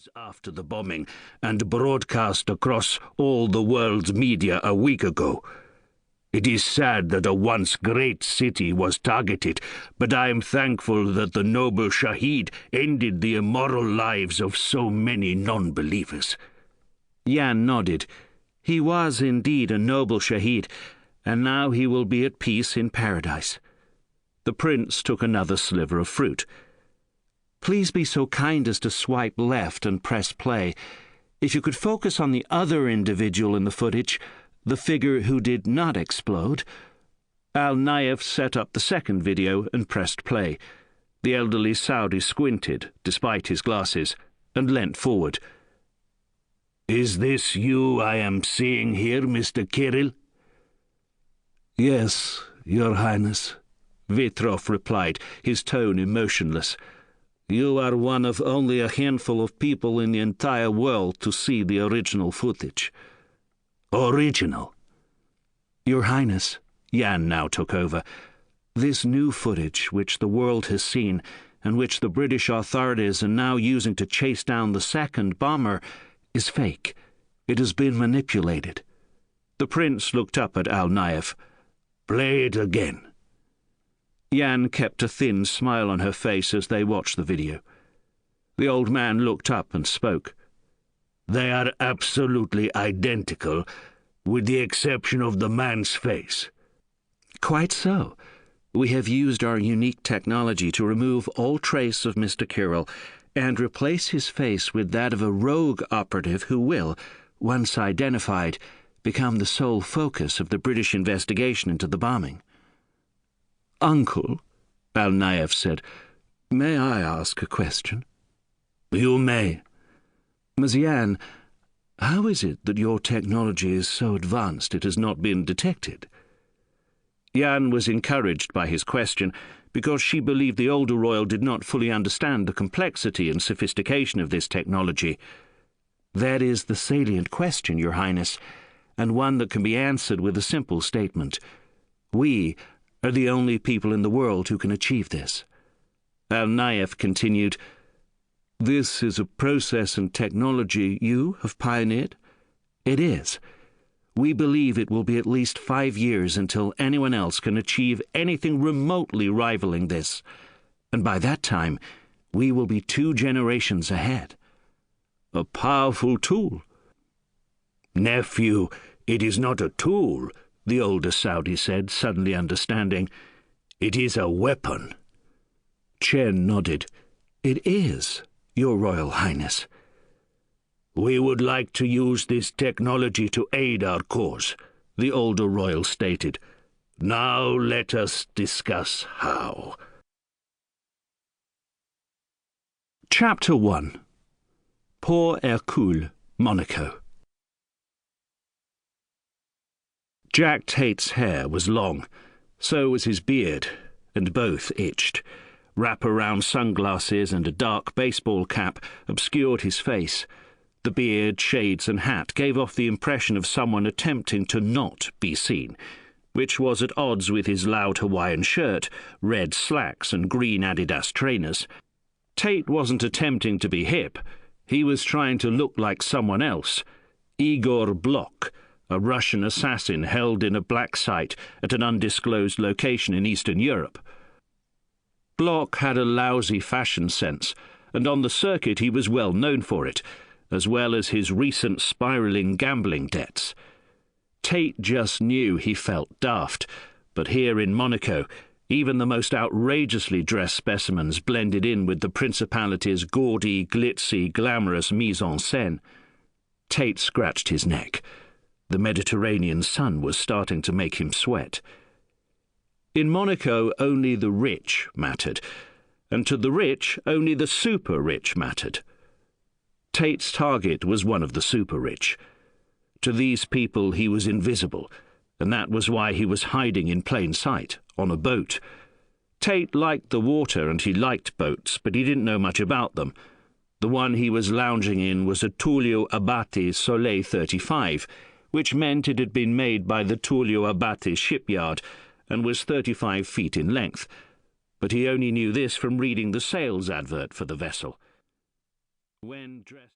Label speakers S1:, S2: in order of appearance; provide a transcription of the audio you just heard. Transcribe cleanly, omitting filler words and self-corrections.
S1: hours after the bombing and broadcast across all the world's media a week ago. It is sad that a once great city was targeted, but I am thankful that the noble Shaheed ended the immoral lives of so many non-believers."
S2: Jan nodded. He was indeed a noble Shaheed, and now he will be at peace in paradise. The prince took another sliver of fruit. "Please be so kind as to swipe left and press play. If you could focus on the other individual in the footage, the figure who did not explode." Al-Nayef set up the second video and pressed play. The elderly Saudi squinted, despite his glasses, and leant forward.
S1: "Is this you I am seeing here, Mr. Kirill?"
S3: "Yes, Your Highness,"
S2: Vitrov replied, his tone emotionless.
S3: "You are one of only a handful of people in the entire world to see the original footage."
S1: "Original?"
S2: "Your Highness," Jan now took over, "this new footage which the world has seen and which the British authorities are now using to chase down the second bomber is fake. It has been manipulated." The prince looked up at Al-Nayef.
S1: "Play it again."
S2: Jan kept a thin smile on her face as they watched the video. The old man looked up and spoke.
S1: "They are absolutely identical, with the exception of the man's face."
S2: "Quite so. We have used our unique technology to remove all trace of Mr. Kirill and replace his face with that of a rogue operative who will, once identified, become the sole focus of the British investigation into the bombing."
S3: "Uncle," Al-Nayef said, "may I ask a question?"
S1: "You may."
S3: "Jan, how is it that your technology is so advanced it has not been detected?"
S2: Jan was encouraged by his question because she believed the older royal did not fully understand the complexity and sophistication of this technology. "That is the salient question, Your Highness, and one that can be answered with a simple statement. We are the only people in the world who can achieve this." Al-Nayef continued, "This is a process and technology you have pioneered?" "It is. We believe it will be at least 5 years until anyone else can achieve anything remotely rivaling this, and by that time we will be 2 generations ahead."
S3: "A powerful tool."
S1: "Nephew, it is not a tool," the older Saudi said, suddenly understanding. "It is a weapon."
S3: Chen nodded. "It is, Your Royal Highness."
S1: "We would like to use this technology to aid our cause," the older royal stated. "Now let us discuss how."
S2: Chapter 1. Port Hercule, Monaco. Jack Tate's hair was long, so was his beard, and both itched. Wrap-around sunglasses and a dark baseball cap obscured his face. The beard, shades and hat gave off the impression of someone attempting to not be seen, which was at odds with his loud Hawaiian shirt, red slacks and green Adidas trainers. Tate wasn't attempting to be hip. He was trying to look like someone else. Igor Blok, a Russian assassin held in a black site at an undisclosed location in Eastern Europe. Blok had a lousy fashion sense, and on the circuit he was well known for it, as well as his recent spiraling gambling debts. Tate just knew he felt daft, but here in Monaco, even the most outrageously dressed specimens blended in with the principality's gaudy, glitzy, glamorous mise-en-scène. Tate scratched his neck. The Mediterranean sun was starting to make him sweat. In Monaco, only the rich mattered, and to the rich, only the super-rich mattered. Tate's target was one of the super-rich. To these people he was invisible, and that was why he was hiding in plain sight, on a boat. Tate liked the water and he liked boats, but he didn't know much about them. The one he was lounging in was a Tullio Abate Soleil 35, which meant it had been made by the Tullio Abate shipyard and was 35 feet in length. But he only knew this from reading the sales advert for the vessel. When dressed